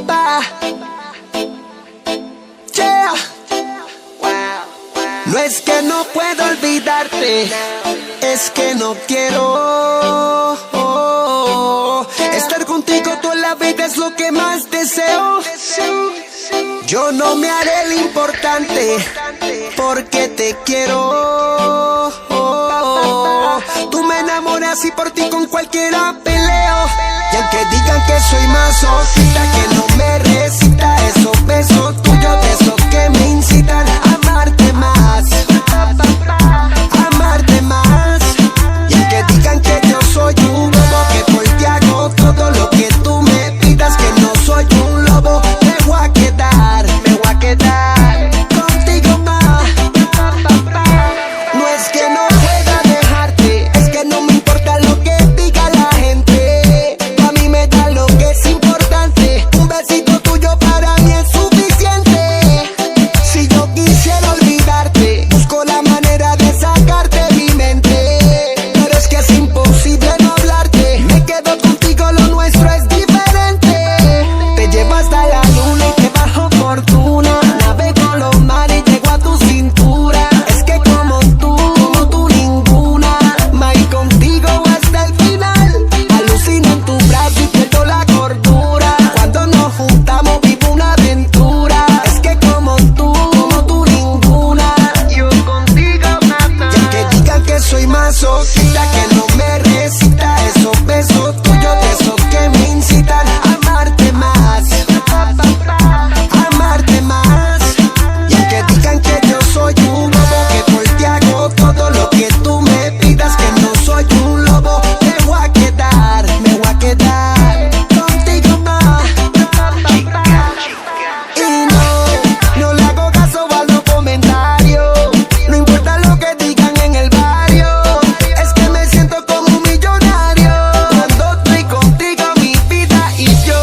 pa. Yeah. No es que no puedo olvidarte, es que no quiero. Estar contigo toda la vida es lo que más deseo. Yo no me haré el importante porque te quiero. Tú me enamoras y por ti con cualquiera peleo. Y aunque digan que soy masoquista, que no me recita esos besos tuyos, de esos que me incitan a amarte más, amarte más. Y aunque digan que yo soy un lobo, que por ti hago todo lo que tú me pidas, que no soy un lobo, me voy a quedar contigo más. No es que no pueda dejarte, es que no me importa lo que diga la gente. A mí me da lo que es importante. Un besito tuyo para mí es suficiente. Si yo quisiera olvidarte, busco la manera de sacarte de mi mente, pero es que es imposible no hablarte. Me quedo contigo, lo nuestro es diferente. Te llevo hasta la luna y te bajo fortuna. Navego los mares y llego a tu cintura. Es que como tú ninguna. Ma, y contigo hasta el final. Alucino en tu brazo y pierdo la cordura. Cuando nos juntamos vivo una aventura. Es que como tú ninguna. Yo contigo nada. Y aunque digan que soy masoquista, que no me recita esos besos tuyos, de esos que me incitan a amarte más, amarte más. Y aunque digan que yo soy un lobo, que por ti hago todo lo que tú me pidas, que no soy un lobo, me voy a quedar contigo más. Y no le hago caso a los comentarios, no importa lo que digan en el barrio. Es que me siento como un millonario cuando estoy contigo, mi vida, y yo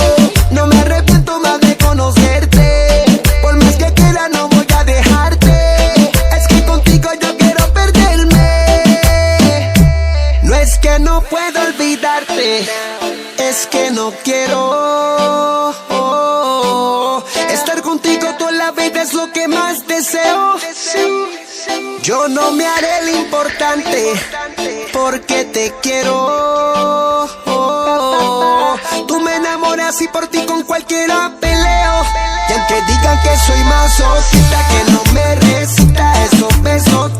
no me arrepiento más de conocerte. Por más que quiera no voy a dejarte. Es que contigo yo quiero perderme. No es que no puedo olvidarte, es que no quiero. Estar contigo toda la vida es lo que más deseo. Yo no me haré el importante porque te quiero. Tú me enamoras y por ti con cualquiera peleo. Y aunque digan que soy masoquista, que no me recita esos besos